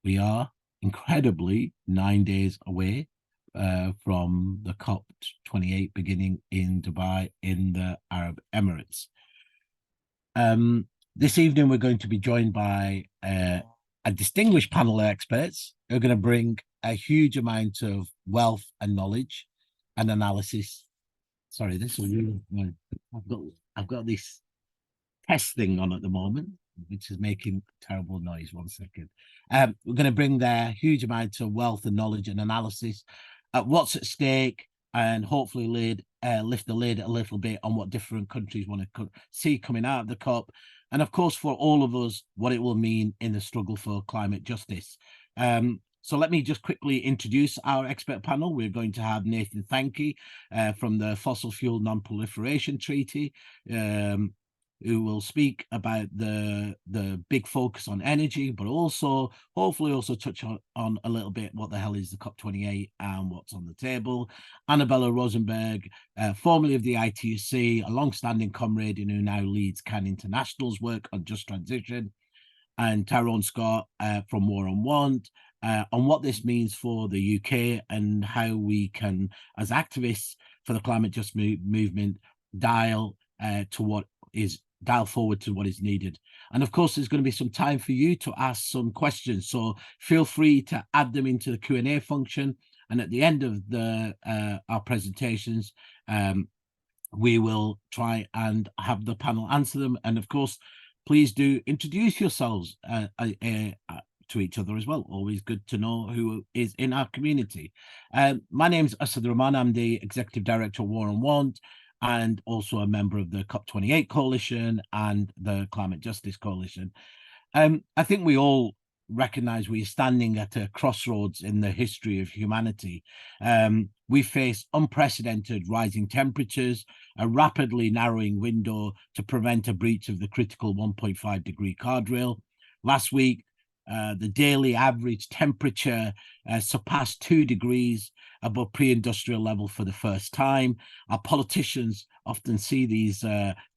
We are incredibly 9 days away from the COP28 beginning in Dubai in the Arab Emirates. This evening, we're going to be joined by a distinguished panel of experts who are going to bring a huge amount of wealth and knowledge and analysis. Sorry, this is really. I've got this test thing on at the moment, which is making terrible noise. 1 second. We're going to bring their huge amount of wealth and knowledge and analysis at what's at stake, and hopefully lift the lid a little bit on what different countries want to see coming out of the COP, and of course for all of us, what it will mean in the struggle for climate justice. So let me just quickly introduce our expert panel. We're going to have Nathan Thankey from the Fossil Fuel Non-Proliferation Treaty, who will speak about the big focus on energy, but also hopefully also touch on a little bit what the hell is the COP28 and what's on the table. Annabella Rosenberg, formerly of the ITUC, a long-standing comrade and who now leads CAN International's work on just transition, and Tyrone Scott from War on Want, on what this means for the UK and how we can, as activists for the climate just movement, dial forward to what is needed. And of course, there's going to be some time for you to ask some questions. So feel free to add them into the Q&A function. And at the end of our presentations, we will try and have the panel answer them. And of course, please do introduce yourselves to each other as well. Always good to know who is in our community. My name is Asad Rahman. I'm the Executive Director of War on Want, and also a member of the COP28 Coalition and the Climate Justice Coalition. I think we all recognize we are standing at a crossroads in the history of humanity. We face unprecedented rising temperatures, a rapidly narrowing window to prevent a breach of the critical 1.5 degree guardrail. Last week, the daily average temperature surpassed 2 degrees above pre-industrial level for the first time. Our politicians often see these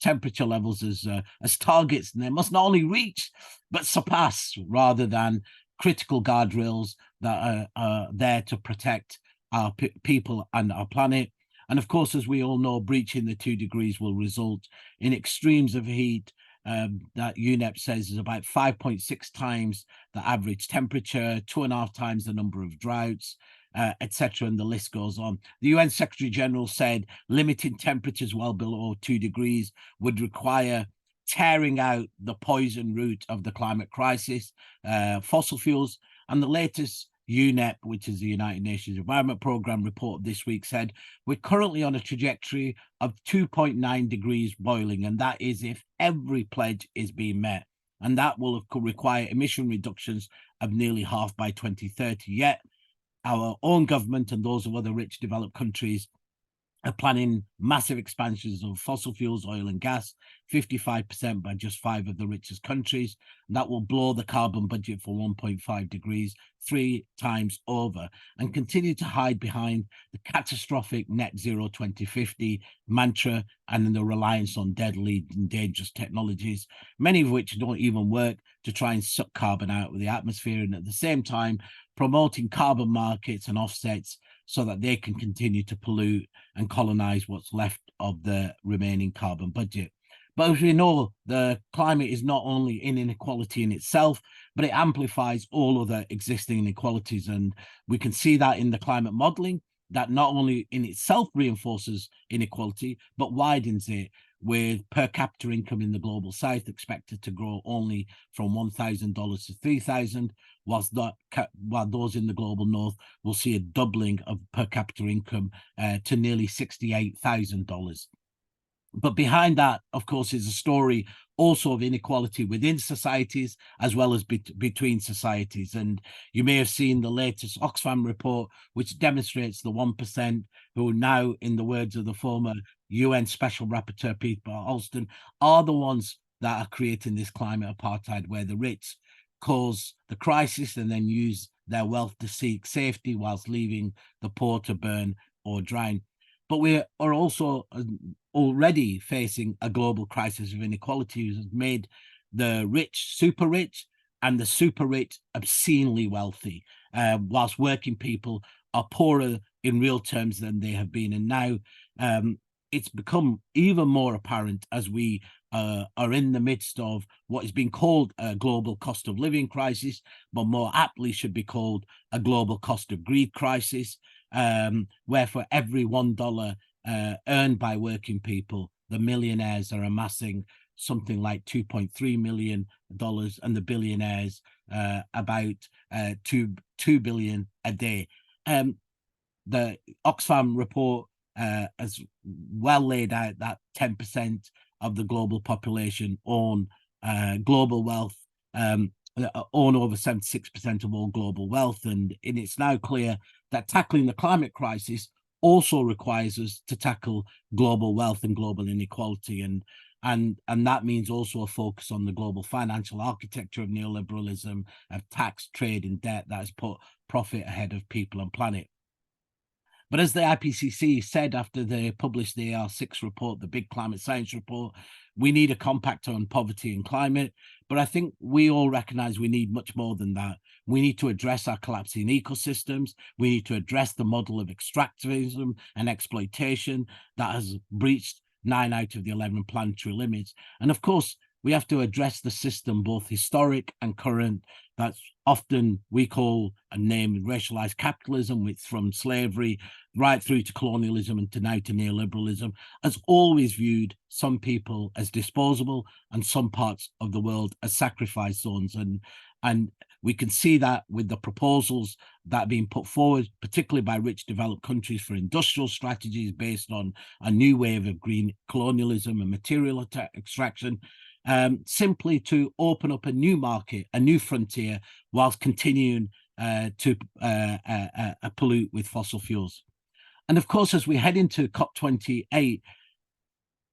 temperature levels as targets, and they must not only reach but surpass, rather than critical guardrails that are there to protect our people and our planet. And of course, as we all know, breaching the 2 degrees will result in extremes of heat that UNEP says is about 5.6 times the average temperature, 2.5 times the number of droughts, etc. And the list goes on. The UN Secretary General said limiting temperatures well below 2 degrees would require tearing out the poison root of the climate crisis, fossil fuels. And the latest UNEP, which is the United Nations Environment Programme report this week, said we're currently on a trajectory of 2.9 degrees boiling, and that is if every pledge is being met. And that will require emission reductions of nearly half by 2030. Yet our own government and those of other rich developed countries are planning massive expansions of fossil fuels, oil and gas, 55% by just 5 of the richest countries. And that will blow the carbon budget for 1.5 degrees 3 times over, and continue to hide behind the catastrophic net zero 2050 mantra and the reliance on deadly and dangerous technologies, many of which don't even work, to try and suck carbon out of the atmosphere, and at the same time promoting carbon markets and offsets so that they can continue to pollute and colonize what's left of the remaining carbon budget. But as we know, the climate is not only in inequality in itself, but it amplifies all other existing inequalities. And we can see that in the climate modeling, that not only in itself reinforces inequality, but widens it, with per capita income in the global south expected to grow only from $1,000 to $3,000, while those in the global north will see a doubling of per capita income to nearly $68,000. But behind that, of course, is a story also of inequality within societies as well as between societies. And you may have seen the latest Oxfam report, which demonstrates the 1% who now, in the words of the former UN Special Rapporteur Peter Alston, are the ones that are creating this climate apartheid, where the rich cause the crisis and then use their wealth to seek safety whilst leaving the poor to burn or drown. But we are also already facing a global crisis of inequality, which has made the rich super rich and the super rich obscenely wealthy, whilst working people are poorer in real terms than they have been. And now it's become even more apparent as we are in the midst of what is being called a global cost of living crisis, but more aptly should be called a global cost of greed crisis, where for every $1 earned by working people, the millionaires are amassing something like $2.3 million, and the billionaires about $2 billion a day. The Oxfam report has well laid out that 10% of the global population own global wealth, own over 76% of all global wealth. And it's now clear that tackling the climate crisis also requires us to tackle global wealth and global inequality. And that means also a focus on the global financial architecture of neoliberalism, of tax, trade, and debt that has put profit ahead of people and planet. But as the IPCC said after they published the AR6 report, the big climate science report, we need a compact on poverty and climate. But I think we all recognize we need much more than that. We need to address our collapsing ecosystems. We need to address the model of extractivism and exploitation that has breached 9 out of the 11 planetary limits. And of course, we have to address the system, both historic and current, that's often we call and name racialized capitalism, which from slavery right through to colonialism and to now to neoliberalism, has always viewed some people as disposable and some parts of the world as sacrifice zones. And we can see that with the proposals that are being put forward, particularly by rich developed countries, for industrial strategies based on a new wave of green colonialism and material extraction, simply to open up a new market, a new frontier, whilst continuing to pollute with fossil fuels. And of course, as we head into COP28,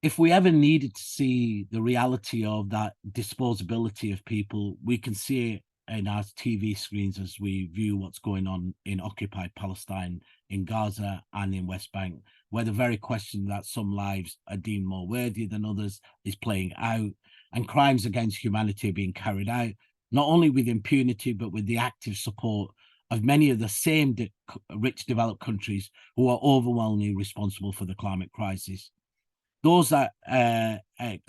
if we ever needed to see the reality of that disposability of people, we can see it in our TV screens as we view what's going on in occupied Palestine, in Gaza and in West Bank, where the very question that some lives are deemed more worthy than others is playing out, and crimes against humanity are being carried out, not only with impunity, but with the active support of many of the same rich developed countries who are overwhelmingly responsible for the climate crisis. Those that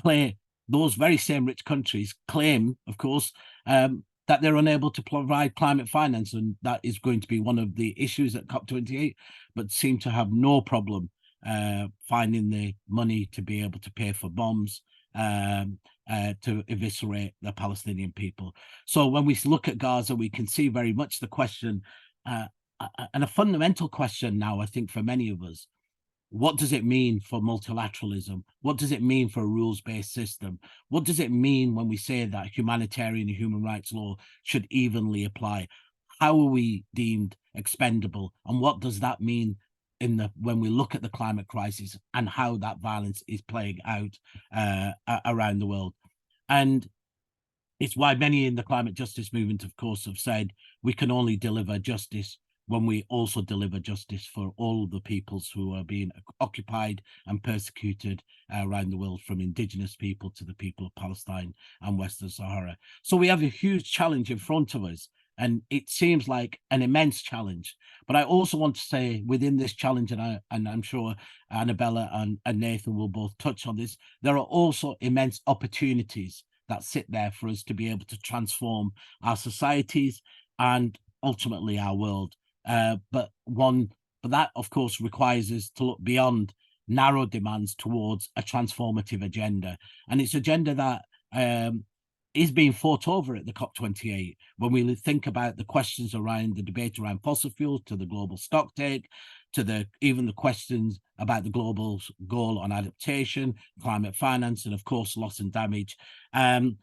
claim, those very same rich countries claim, of course, that they're unable to provide climate finance, and that is going to be one of the issues at COP28, but seem to have no problem finding the money to be able to pay for bombs, to eviscerate the Palestinian people. So when we look at Gaza, we can see very much the question, and a fundamental question now, I think, for many of us. What does it mean for multilateralism? What does it mean for a rules-based system? What does it mean when we say that humanitarian and human rights law should evenly apply? How are we deemed expendable? And what does that mean when we look at the climate crisis and how that violence is playing out around the world? And it's why many in the climate justice movement, of course, have said we can only deliver justice when we also deliver justice for all the peoples who are being occupied and persecuted around the world, from indigenous people to the people of Palestine and Western Sahara. So we have a huge challenge in front of us, and it seems like an immense challenge. But I also want to say within this challenge, and I'm sure Annabella and Nathan will both touch on this, there are also immense opportunities that sit there for us to be able to transform our societies and ultimately our world. But that, of course, requires us to look beyond narrow demands towards a transformative agenda. And it's agenda that is being fought over at the COP28. When we think about the questions around the debate around fossil fuels, to the global stocktake, to even the questions about the global goal on adaptation, climate finance, and of course, loss and damage, and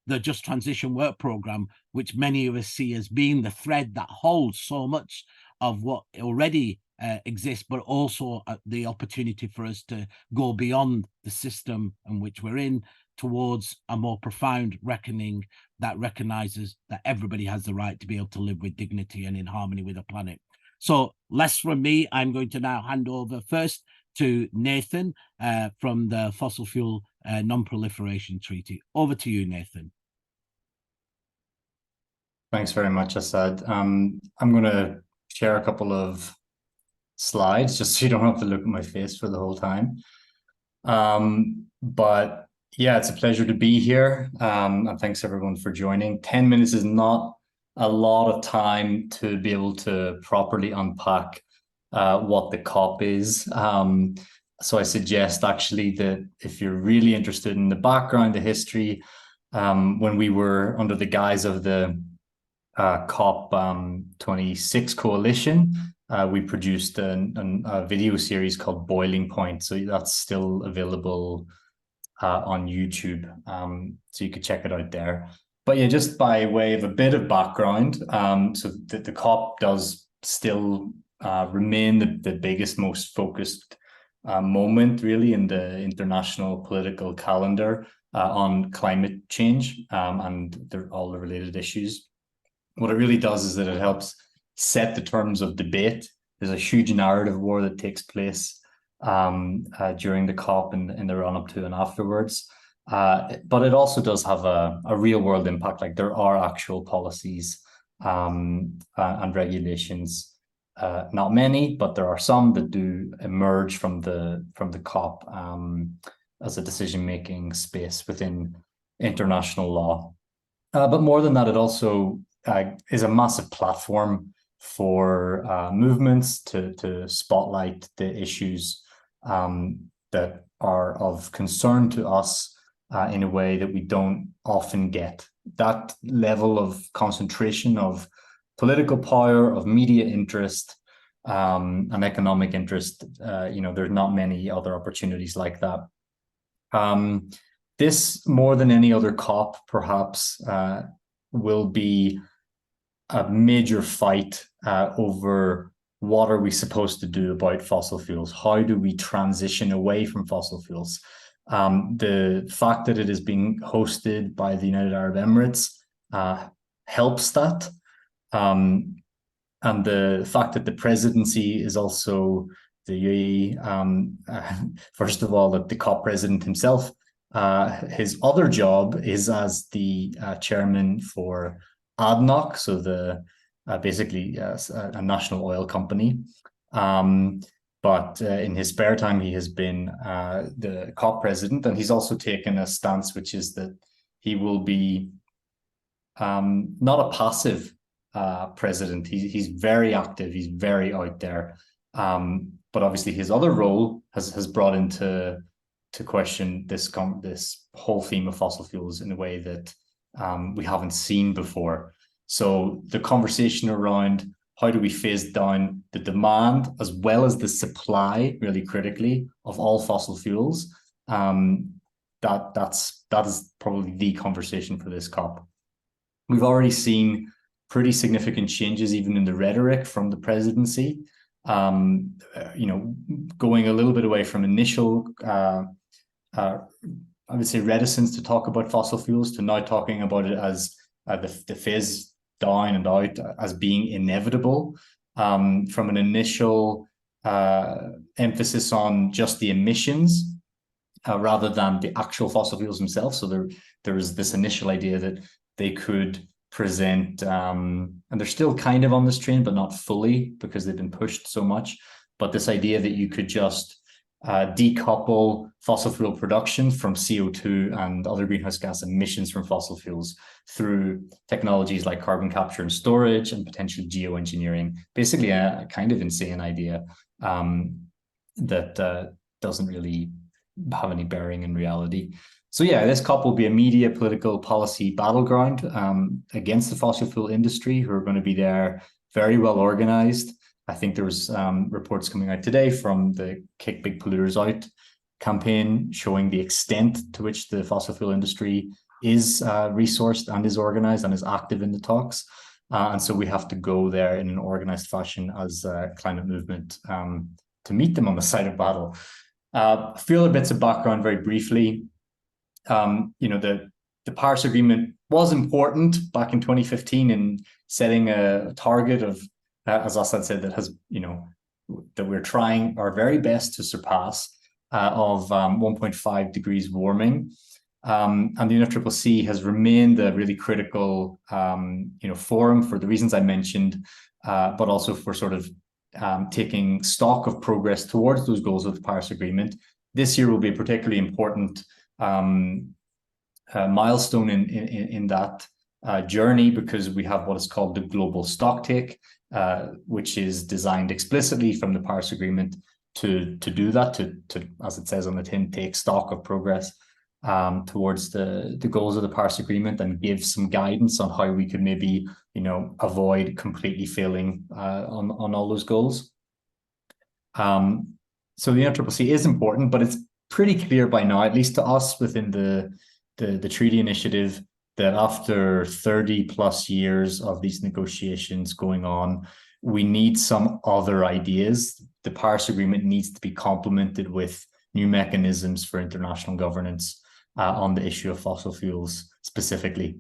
the Just Transition Work Programme, which many of us see as being the thread that holds so much of what already exists, but also the opportunity for us to go beyond the system in which we're in towards a more profound reckoning that recognises that everybody has the right to be able to live with dignity and in harmony with the planet. So less from me. I'm going to now hand over first to Nathan from the Fossil Fuel Non-Proliferation Treaty. Over to you, Nathan. Thanks very much, Asad. I'm going to share a couple of slides just so you don't have to look at my face for the whole time. But yeah, it's a pleasure to be here. And thanks everyone for joining. 10 minutes is not a lot of time to be able to properly unpack what the COP is. So I suggest actually that if you're really interested in the background, the history, when we were under the guise of the COP26 coalition, we produced a video series called Boiling Point. So that's still available on YouTube. So you could check it out there. But yeah, just by way of a bit of background, so the COP does still remain the biggest, most focused moment really in the international political calendar on climate change and all the related issues. What it really does is that it helps set the terms of debate. There's a huge narrative war that takes place during the COP and in the run up to and afterwards. But it also does have a real world impact. Like there are actual policies and regulations. Not many, but there are some that do emerge from the COP as a decision making space within international law. But more than that, it also is a massive platform for movements to spotlight the issues that are of concern to us in a way that we don't often get. That level of concentration of political power, of media interest, and economic interest, there's not many other opportunities like that. This, more than any other COP, perhaps, will be a major fight over what are we supposed to do about fossil fuels? How do we transition away from fossil fuels? The fact that it is being hosted by the United Arab Emirates helps that. And the fact that the presidency is also the UAE, first of all, that the COP president himself, his other job is as the chairman for ADNOC, so the basically a national oil company. But in his spare time, he has been the COP president, and he's also taken a stance, which is that he will be not a passive president. He's very active. He's very out there. But obviously, his other role has brought into question this whole theme of fossil fuels in a way that we haven't seen before. So the conversation around how do we phase down the demand as well as the supply, really critically, of all fossil fuels, that is probably the conversation for this COP. We've already seen pretty significant changes even in the rhetoric from the presidency. Going a little bit away from initial I would say reticence to talk about fossil fuels to now talking about it as the phase down and out as being inevitable, from an initial emphasis on just the emissions rather than the actual fossil fuels themselves. So there was this initial idea that they could present, and they're still kind of on this train, but not fully because they've been pushed so much. But this idea that you could just decouple fossil fuel production from CO2 and other greenhouse gas emissions from fossil fuels through technologies like carbon capture and storage and potentially geoengineering. Basically a kind of insane idea that doesn't really have any bearing in reality. So yeah, this COP will be a media, political, policy battleground against the fossil fuel industry, who are going to be there, very well organized. I think there was reports coming out today from the Kick Big Polluters Out campaign showing the extent to which the fossil fuel industry is resourced and is organized and is active in the talks. And so we have to go there in an organized fashion as a climate movement to meet them on the side of battle. A few other bits of background very briefly. The Paris Agreement was important back in 2015 in setting a target of, as Asad said, that we're trying our very best to surpass of 1.5 degrees warming. And the UNFCCC has remained a really critical, forum for the reasons I mentioned, but also for sort of taking stock of progress towards those goals of the Paris Agreement. This year will be a particularly important milestone in that journey, because we have what is called the global stocktake, which is designed explicitly from the Paris Agreement to do that, to as it says on the tin, take stock of progress towards the goals of the Paris Agreement, and give some guidance on how we could maybe, avoid completely failing on all those goals. So the UNFCCC is important, but it's pretty clear by now, at least to us within the treaty initiative, that after 30 plus years of these negotiations going on, we need some other ideas. The Paris Agreement needs to be complemented with new mechanisms for international governance on the issue of fossil fuels specifically.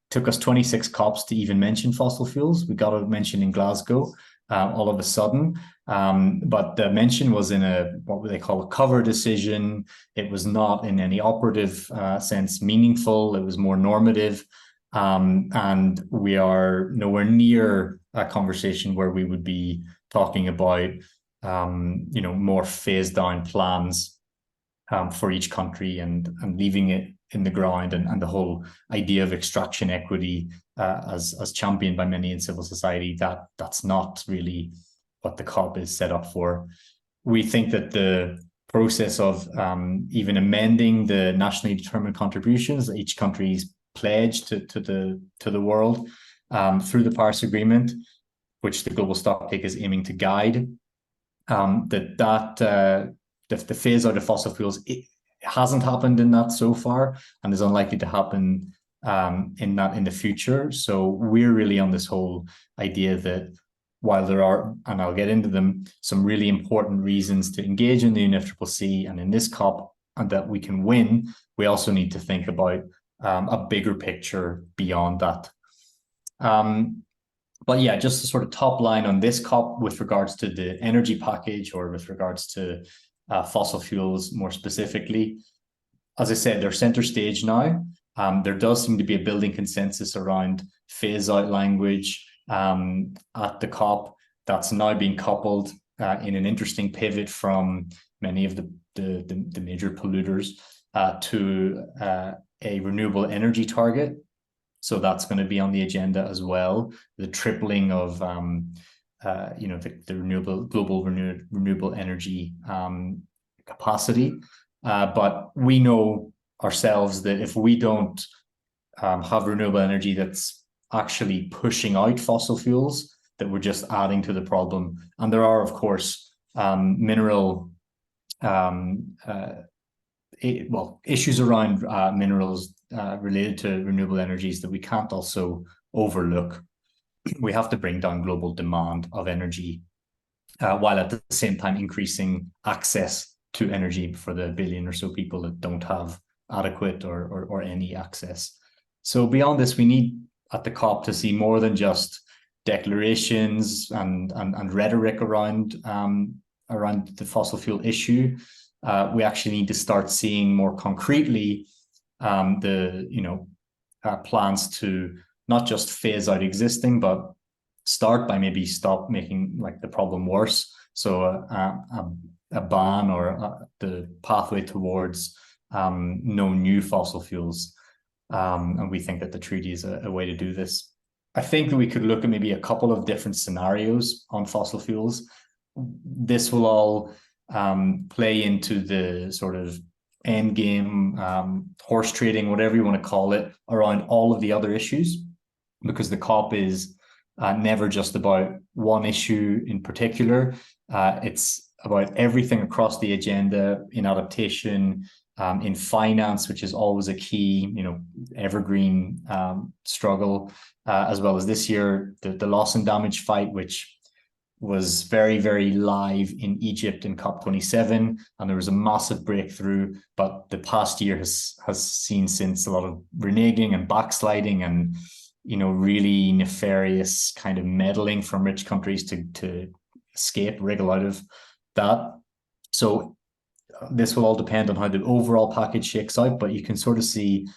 Took us 26 COPs to even mention fossil fuels. We got a mention in Glasgow all of a sudden, but the mention was in what they call a cover decision. It was not in any operative sense meaningful. It was more normative, and we are nowhere near a conversation where we would be talking about more phased down plans for each country, and leaving it in the ground, and the whole idea of extraction equity as championed by many in civil society, that's not really what the COP is set up for. We think that the process of even amending the nationally determined contributions that each country's pledged to the world through the Paris Agreement, which the global stocktake is aiming to guide, the phase out of fossil fuels, it hasn't happened in that so far, and is unlikely to happen in the future. So we're really on this whole idea that while there are, and I'll get into them, some really important reasons to engage in the UNFCCC and in this COP, and that we can win, we also need to think about a bigger picture beyond that. But yeah, just the sort of top line on this COP with regards to the energy package, or with regards to fossil fuels more specifically. As I said, they're center stage now. There does seem to be a building consensus around phase out language at the COP that's now being coupled in an interesting pivot from many of the major polluters to a renewable energy target. So that's going to be on the agenda as well. The tripling of the global renewable energy capacity. But we know ourselves that if we don't have renewable energy that's actually pushing out fossil fuels, that we're just adding to the problem. And there are, of course, issues around minerals related to renewable energies that we can't also overlook. We have to bring down global demand of energy while at the same time increasing access to energy for the billion or so people that don't have adequate or any access. So beyond this, we need at the COP to see more than just declarations and rhetoric around the fossil fuel issue. We actually need to start seeing more concretely plans to not just phase out existing, but start by maybe stop making the problem worse. So a ban or the pathway towards no new fossil fuels. And we think that the treaty is a way to do this. I think that we could look at maybe a couple of different scenarios on fossil fuels. This will all play into the sort of end game, horse trading, whatever you want to call it, around all of the other issues, because the COP is never just about one issue in particular. It's about everything across the agenda in adaptation, in finance, which is always a key, evergreen struggle, as well as this year, the loss and damage fight, which was very, very live in Egypt in COP27, and there was a massive breakthrough. But the past year has seen since a lot of reneging and backsliding and really nefarious kind of meddling from rich countries to wriggle out of that. So this will all depend on how the overall package shakes out, but you can sort of see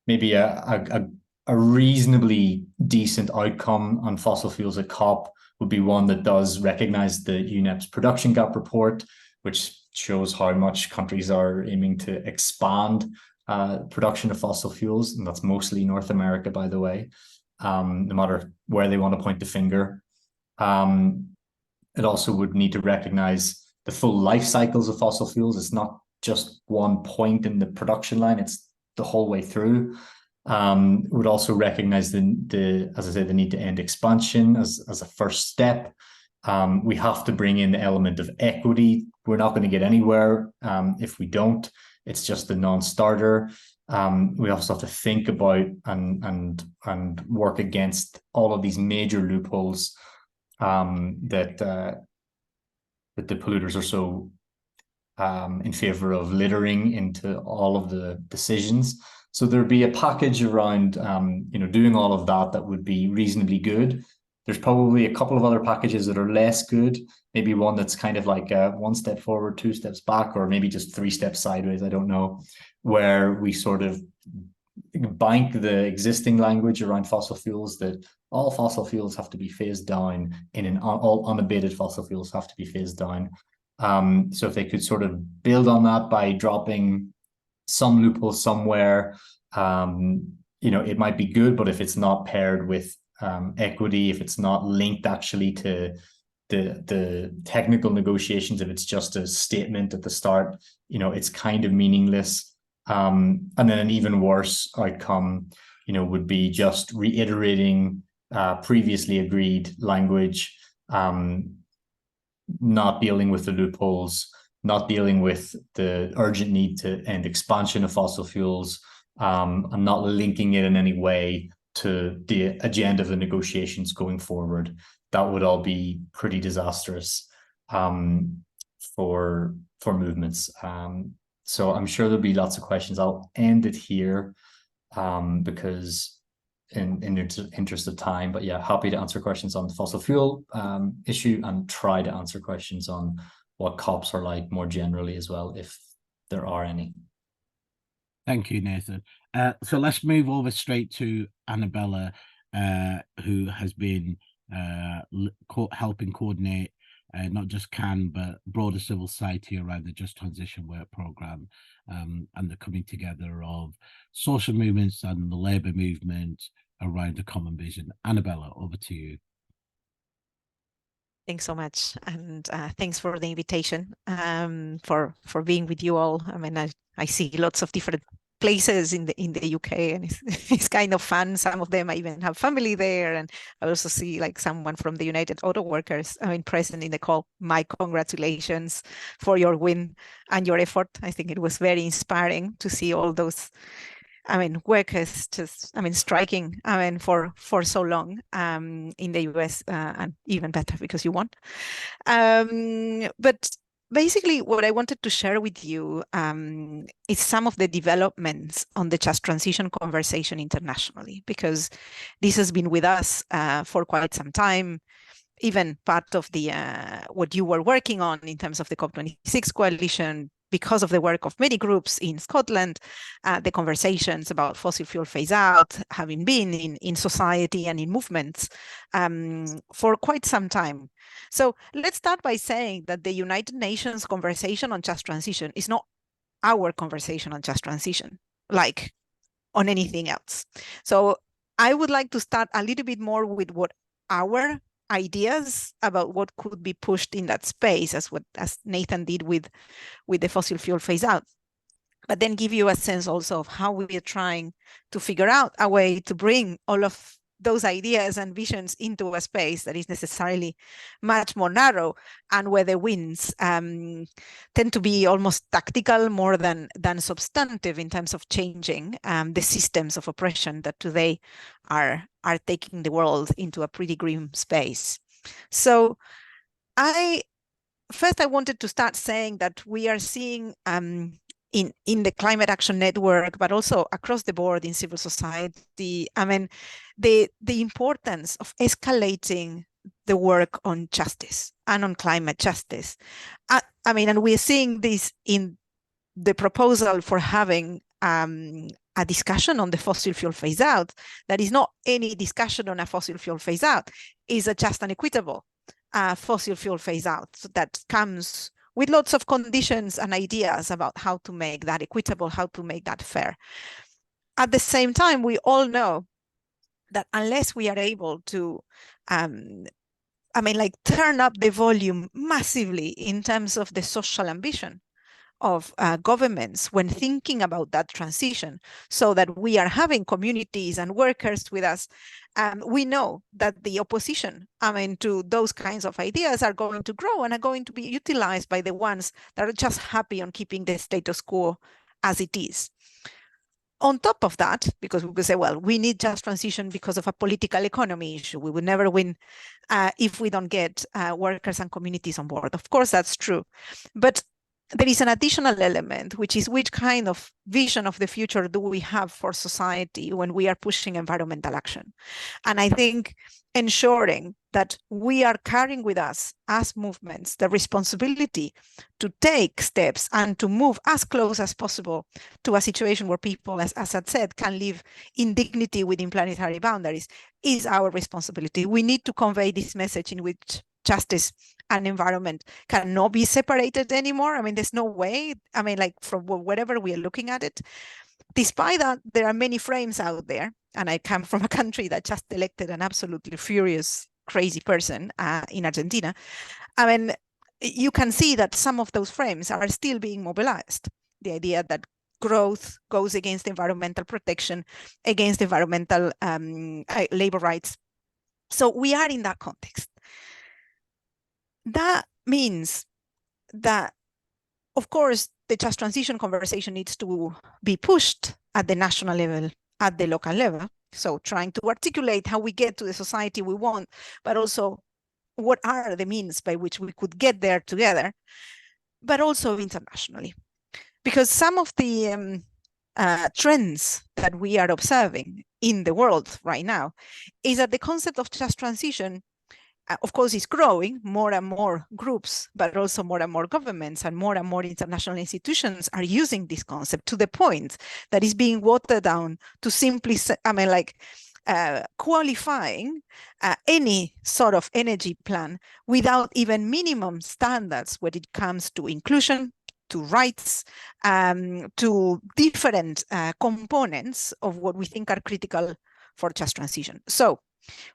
maybe a reasonably decent outcome on fossil fuels at COP would be one that does recognize the UNEP's production gap report, which shows how much countries are aiming to expand production of fossil fuels, and that's mostly North America, by the way, no matter where they want to point the finger. It also would need to recognize the full life cycles of fossil fuels. It's not just one point in the production line, it's the whole way through. Would also recognize as I said, the need to end expansion as a first step. We have to bring in the element of equity. We're not going to get anywhere if we don't. It's just a non-starter. We also have to think about and work against all of these major loopholes that the polluters are so in favor of littering into all of the decisions. So there'd be a package around doing all of that would be reasonably good. There's probably a couple of other packages that are less good, maybe one that's kind of like one step forward, 2 steps back, or maybe just 3 steps sideways, I don't know, where we sort of bank the existing language around fossil fuels, that all fossil fuels have to be phased down, all unabated fossil fuels have to be phased down. So if they could sort of build on that by dropping some loophole somewhere, it might be good, but if it's not paired with equity, if it's not linked actually to the technical negotiations, if it's just a statement at the start, it's kind of meaningless. And then an even worse outcome, would be just reiterating previously agreed language, not dealing with the loopholes, not dealing with the urgent need to end expansion of fossil fuels, and not linking it in any way to the agenda of the negotiations going forward. That would all be pretty disastrous for movements. So I'm sure there'll be lots of questions. I'll end it here because in the interest of time, but yeah, happy to answer questions on the fossil fuel issue and try to answer questions on what COPs are like more generally as well, if there are any. Thank you, Nathan. So let's move over straight to Annabella, who has been helping coordinate not just CAN, but broader civil society around the Just Transition Work Programme, and the coming together of social movements and the labour movement around a common vision. Annabella, over to you. Thanks so much, and thanks for the invitation, for being with you all. I mean, I see lots of different places in the UK, and it's kind of fun. Some of them I even have family there, and I also see like someone from the United Auto Workers, present in the call. My congratulations for your win and your effort. I think it was very inspiring to see all those workers just, striking, for so long in the US, and even better because you won. But basically what I wanted to share with you is some of the developments on the just transition conversation internationally, because this has been with us for quite some time. Even part of the what you were working on in terms of the COP26 coalition, because of the work of many groups in Scotland, the conversations about fossil fuel phase out having been in society and in movements for quite some time. So let's start by saying that the United Nations conversation on just transition is not our conversation on just transition, like on anything else. So I would like to start a little bit more with what our ideas about what could be pushed in that space, as Nathan did with the fossil fuel phase out, but then give you a sense also of how we are trying to figure out a way to bring all of those ideas and visions into a space that is necessarily much more narrow, and where the wins tend to be almost tactical more than substantive in terms of changing the systems of oppression that today are taking the world into a pretty grim space. So I wanted to start saying that we are seeing in the Climate Action Network, but also across the board in civil society, the importance of escalating the work on justice and on climate justice. And we're seeing this in the proposal for having a discussion on the fossil fuel phase out, that is not any discussion on a fossil fuel phase out, is a just and equitable fossil fuel phase out that comes with lots of conditions and ideas about how to make that equitable, how to make that fair. At the same time, we all know that unless we are able to, turn up the volume massively in terms of the social ambition of governments when thinking about that transition, so that we are having communities and workers with us, we know that the opposition, to those kinds of ideas are going to grow and are going to be utilized by the ones that are just happy on keeping the status quo as it is. On top of that, because we could say, well, we need just transition because of a political economy issue. We will never win if we don't get workers and communities on board. Of course, that's true. But there is an additional element, which is which kind of vision of the future do we have for society when we are pushing environmental action? And I think ensuring that we are carrying with us as movements the responsibility to take steps and to move as close as possible to a situation where people, as Assad said, can live in dignity within planetary boundaries is our responsibility. We need to convey this message in which justice and environment cannot be separated anymore. There's no way, from wherever we are looking at it. Despite that, there are many frames out there, and I come from a country that just elected an absolutely furious, crazy person in Argentina. You can see that some of those frames are still being mobilized. The idea that growth goes against environmental protection, against environmental labor rights. So we are in that context. That means that, of course, the just transition conversation needs to be pushed at the national level, at the local level. So trying to articulate how we get to the society we want, but also what are the means by which we could get there together, but also internationally. Because some of the trends that we are observing in the world right now is that the concept of just transition, of course, is growing. More and more groups, but also more and more governments and more international institutions are using this concept to the point that is being watered down to simply, qualifying any sort of energy plan without even minimum standards when it comes to inclusion, to rights, to different components of what we think are critical for just transition. So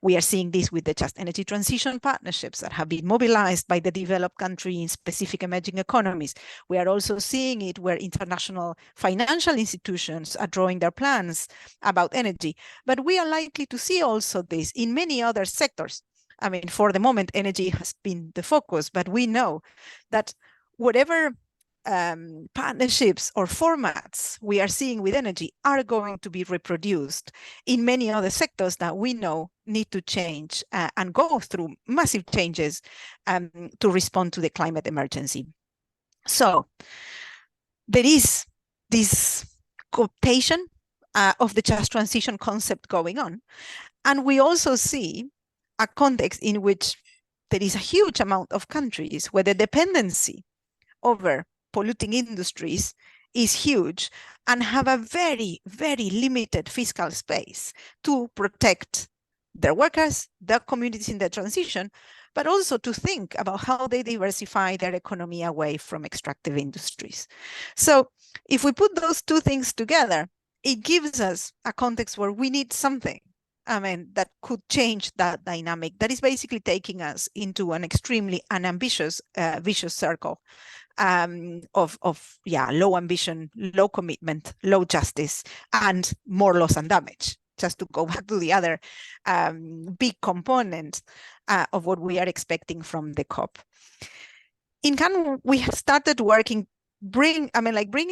we are seeing this with the Just Energy Transition partnerships that have been mobilized by the developed country in specific emerging economies. We are also seeing it where international financial institutions are drawing their plans about energy. But we are likely to see also this in many other sectors. For the moment, energy has been the focus, but we know that whatever partnerships or formats we are seeing with energy are going to be reproduced in many other sectors that we know need to change and go through massive changes to respond to the climate emergency. So there is this cooptation of the just transition concept going on. And we also see a context in which there is a huge amount of countries where the dependency over polluting industries is huge and have a very, very limited fiscal space to protect their workers, their communities in the transition, but also to think about how they diversify their economy away from extractive industries. So if we put those two things together, it gives us a context where we need something, that could change that dynamic that is basically taking us into an extremely unambitious, vicious circle of low ambition, low commitment, low justice, and more loss and damage. Just to go back to the other big component of what we are expecting from the COP. In Cannes, we have started working, bringing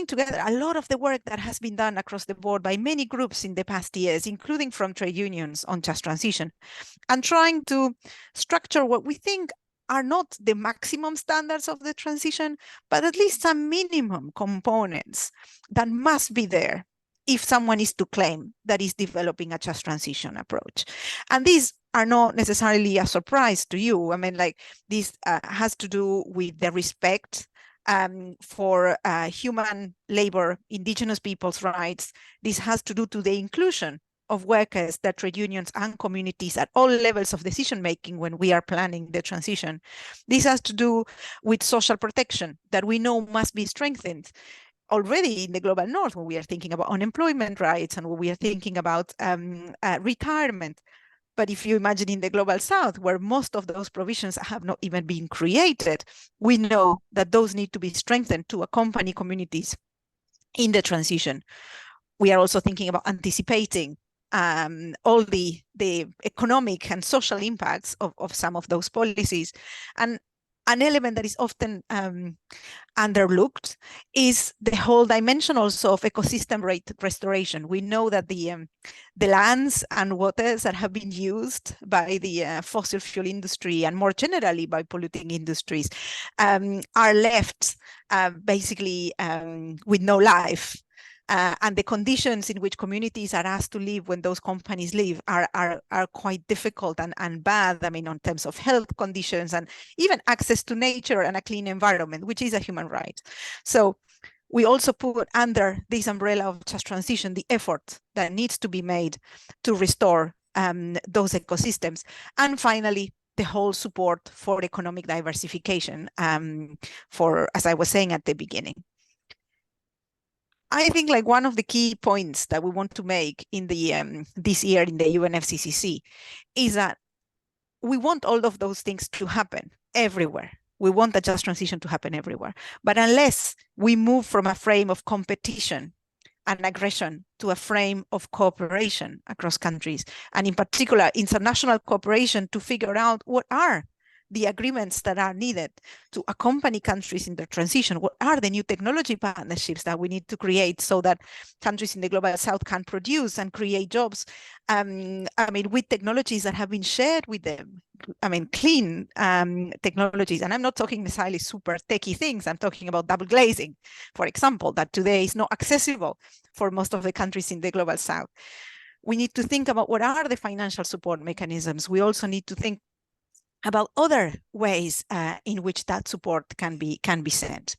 together a lot of the work that has been done across the board by many groups in the past years, including from trade unions on just transition, and trying to structure what we think are not the maximum standards of the transition, but at least some minimum components that must be there if someone is to claim that is developing a just transition approach. And these are not necessarily a surprise to you. This has to do with the respect for human labor, indigenous people's rights. This has to do to the inclusion of workers, that trade unions and communities at all levels of decision making when we are planning the transition. This has to do with social protection that we know must be strengthened already in the global north when we are thinking about unemployment rights and when we are thinking about retirement. But if you imagine in the global south, where most of those provisions have not even been created, we know that those need to be strengthened to accompany communities in the transition. We are also thinking about anticipating all the economic and social impacts of some of those policies. And an element that is often underlooked is the whole dimension also of ecosystem restoration. We know that the lands and waters that have been used by the fossil fuel industry and more generally by polluting industries are left basically with no life. And the conditions in which communities are asked to live when those companies leave are quite difficult and bad. I mean, in terms of health conditions and even access to nature and a clean environment, which is a human right. So we also put under this umbrella of just transition the effort that needs to be made to restore those ecosystems. And finally, the whole support for economic diversification for, as I was saying at the beginning. I think like one of the key points that we want to make in the this year in the UNFCCC is that we want all of those things to happen everywhere. We want a just transition to happen everywhere. But unless we move from a frame of competition and aggression to a frame of cooperation across countries, and in particular international cooperation to figure out what are the agreements that are needed to accompany countries in their transition, what are the new technology partnerships that we need to create so that countries in the global south can produce and create jobs, I mean, with technologies that have been shared with them. I mean, clean technologies. And I'm not talking necessarily super techie things. I'm talking about double glazing, for example, that today is not accessible for most of the countries in the global south. We need to think about what are the financial support mechanisms. We also need to think about other ways in which that support can be sent.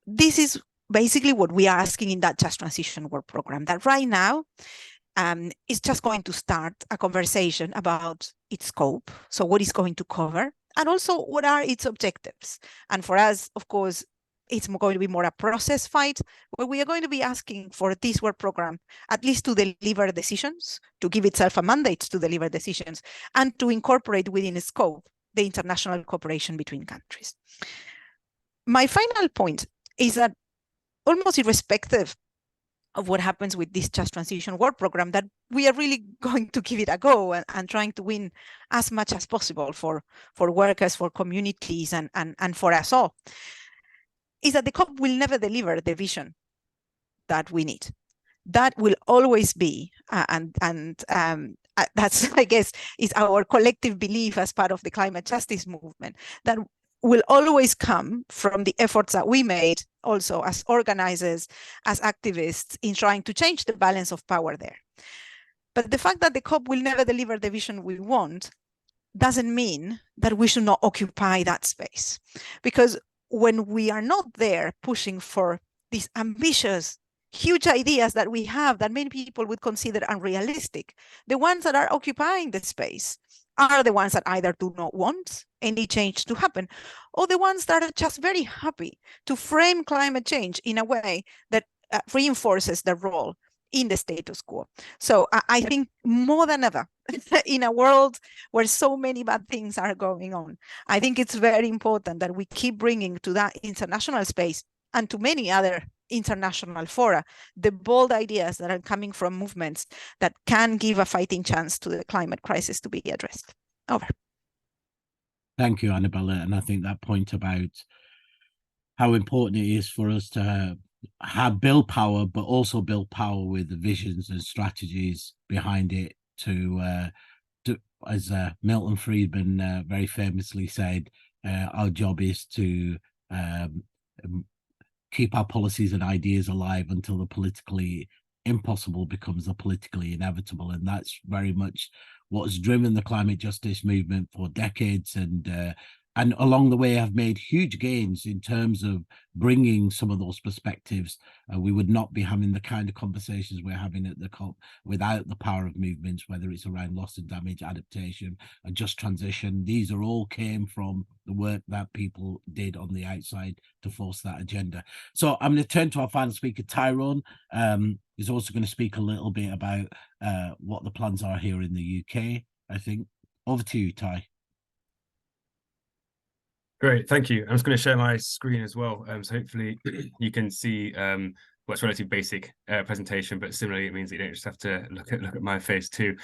This is basically what we are asking in that Just Transition Work Program, that right now is just going to start a conversation about its scope, so what it's going to cover, and also what are its objectives. And for us, of course, it's going to be more a process fight, where we are going to be asking for this work program at least to deliver decisions, to give itself a mandate to deliver decisions, and to incorporate within its scope the international cooperation between countries. My final point is that almost irrespective of what happens with this Just Transition Work Program, that we are really going to give it a go and trying to win as much as possible for workers, for communities, and for us all, is that the COP will never deliver the vision that we need. That will always be, that's, I guess, is our collective belief as part of the climate justice movement, that will always come from the efforts that we made also as organizers, as activists in trying to change the balance of power there. But the fact that the COP will never deliver the vision we want doesn't mean that we should not occupy that space. Because when we are not there pushing for these ambitious, huge ideas that we have that many people would consider unrealistic, the ones that are occupying the space are the ones that either do not want any change to happen, or the ones that are just very happy to frame climate change in a way that reinforces their role in the status quo. So I think more than ever, in a world where so many bad things are going on, I think it's very important that we keep bringing to that international space and to many other international fora the bold ideas that are coming from movements that can give a fighting chance to the climate crisis to be addressed. Over. Thank you, Annabella. And I think that point about how important it is for us to build power, but also build power with the visions and strategies behind it to as Milton Friedman very famously said, our job is to keep our policies and ideas alive until the politically impossible becomes the politically inevitable. And that's very much what's driven the climate justice movement for decades. And and along the way have made huge gains in terms of bringing some of those perspectives. We would not be having the kind of conversations we're having at the COP without the power of movements, whether it's around loss and damage, adaptation, and just transition. These are all came from the work that people did on the outside to force that agenda. So I'm going to turn to our final speaker, Tyrone. He's also going to speak a little bit about what the plans are here in the UK, I think. Over to you, Ty. Great, thank you. I'm just going to share my screen as well. So hopefully you can see what's relatively basic presentation, but similarly it means that you don't just have to look at my face too.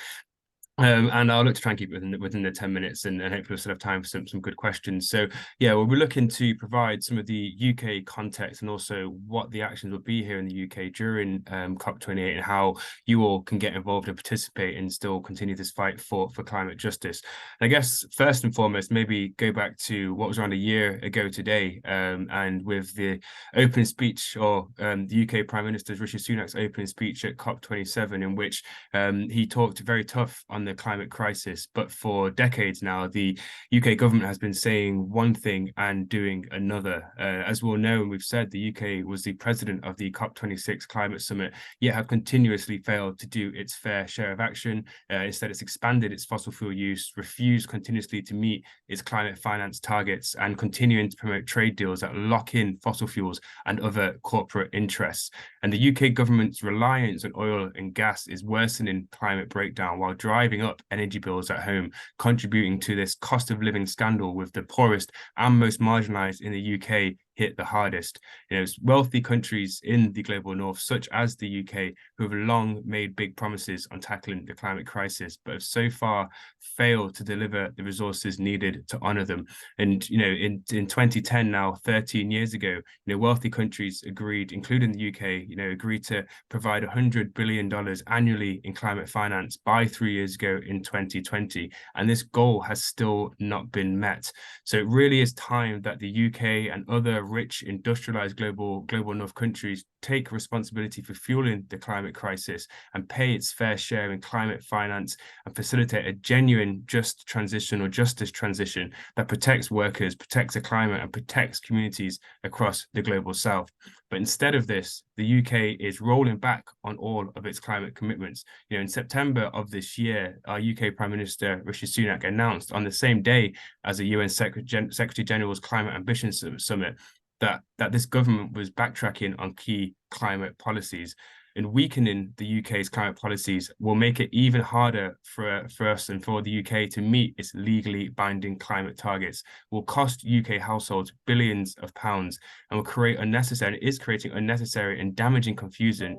And I'll look to try and keep it within the 10 minutes and hopefully we'll still have time for some good questions. So yeah, we're looking to provide some of the UK context and also what the actions will be here in the UK during COP28 and how you all can get involved and participate and still continue this fight for climate justice. And I guess first and foremost, maybe go back to what was around a year ago today, and with the opening speech or the UK Prime Minister Rishi Sunak's opening speech at COP27, in which he talked very tough on the climate crisis, but for decades now the UK government has been saying one thing and doing another. As we all know, and we've said, the UK was the president of the COP26 climate summit, yet have continuously failed to do its fair share of action. Instead, it's expanded its fossil fuel use, refused continuously to meet its climate finance targets, and continuing to promote trade deals that lock in fossil fuels and other corporate interests. And the UK government's reliance on oil and gas is worsening climate breakdown while driving up energy bills at home, contributing to this cost of living scandal, with the poorest and most marginalized in the UK hit the hardest. You know, it's wealthy countries in the global north, such as the UK, who have long made big promises on tackling the climate crisis, but have so far failed to deliver the resources needed to honor them. And, you know, in 2010 now, 13 years ago, you know, wealthy countries agreed, including the UK, you know, agreed to provide $100 billion annually in climate finance by 3 years ago in 2020. And this goal has still not been met. So it really is time that the UK and other rich industrialized global north countries take responsibility for fueling the climate crisis and pay its fair share in climate finance and facilitate a genuine just transition or justice transition that protects workers, protects the climate, and protects communities across the global south. But instead of this, the UK is rolling back on all of its climate commitments. You know, in September of this year, our UK Prime Minister Rishi Sunak announced on the same day as the UN Secretary General's Climate Ambition Summit that this government was backtracking on key climate policies. And weakening the UK's climate policies will make it even harder for us and for the UK to meet its legally binding climate targets, will cost UK households billions of pounds, and will create unnecessary, and is creating unnecessary and damaging confusion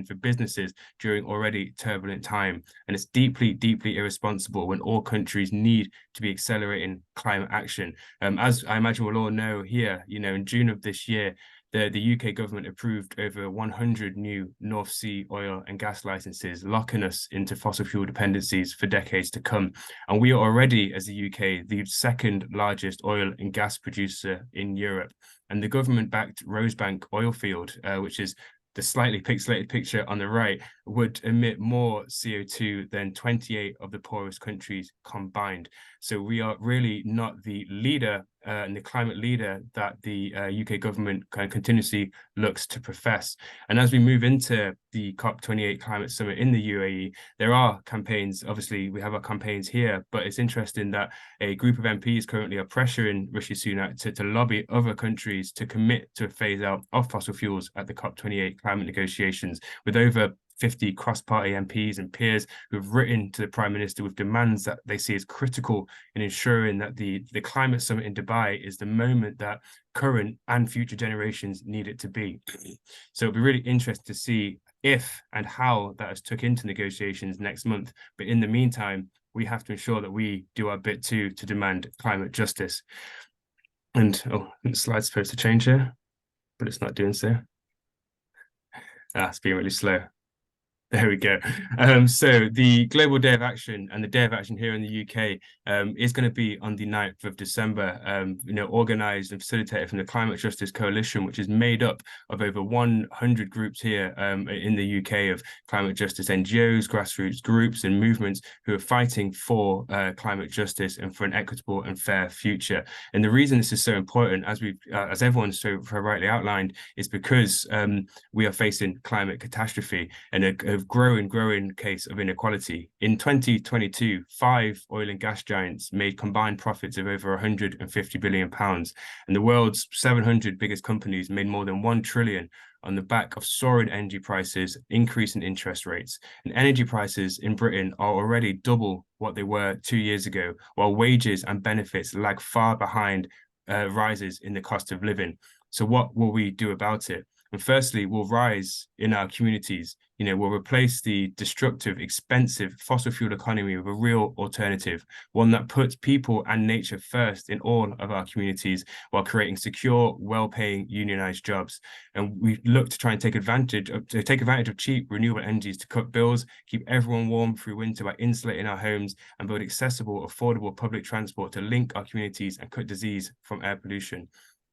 for businesses during already turbulent time. And it's deeply, deeply irresponsible when all countries need to be accelerating climate action. As I imagine we'll all know here, you know, in June of this year, the UK government approved over 100 new North Sea oil and gas licenses, locking us into fossil fuel dependencies for decades to come. And we are already, as the UK, the second largest oil and gas producer in Europe. And the government-backed Rosebank oil field, which is the slightly pixelated picture on the right, would emit more CO2 than 28 of the poorest countries combined. So we are really not the leader and the climate leader that the UK government kind of continuously looks to profess. And as we move into the COP28 climate summit in the UAE, there are campaigns. Obviously, we have our campaigns here, but it's interesting that a group of MPs currently are pressuring Rishi Sunak to lobby other countries to commit to a phase out of fossil fuels at the COP28 climate negotiations, with over 50 cross-party MPs and peers who have written to the Prime Minister with demands that they see as critical in ensuring that the climate summit in Dubai is the moment that current and future generations need it to be. So it'll be really interesting to see if and how that is took into negotiations next month. But in the meantime, we have to ensure that we do our bit too to demand climate justice. And the slide's supposed to change here, but it's not doing so. It's being really slow. There we go. So the Global Day of Action and the Day of Action here in the UK is going to be on the 9th of December, organised and facilitated from the Climate Justice Coalition, which is made up of over 100 groups here in the UK of climate justice NGOs, grassroots groups and movements who are fighting for climate justice and for an equitable and fair future. And the reason this is so important, as everyone so rightly outlined, is because we are facing climate catastrophe and a growing case of inequality. In 2022, 5 oil and gas giants made combined profits of over 150 billion pounds, and the world's 700 biggest companies made more than 1 trillion on the back of soaring energy prices, increasing interest rates. And energy prices in Britain are already double what they were 2 years ago, while wages and benefits lag far behind rises in the cost of living. So what will we do about it? And firstly, we'll rise in our communities. We'll replace the destructive, expensive fossil fuel economy with a real alternative, one that puts people and nature first in all of our communities while creating secure, well-paying, unionized jobs. And we look to try and take advantage of cheap renewable energies to cut bills, keep everyone warm through winter by insulating our homes, and build accessible, affordable public transport to link our communities and cut disease from air pollution.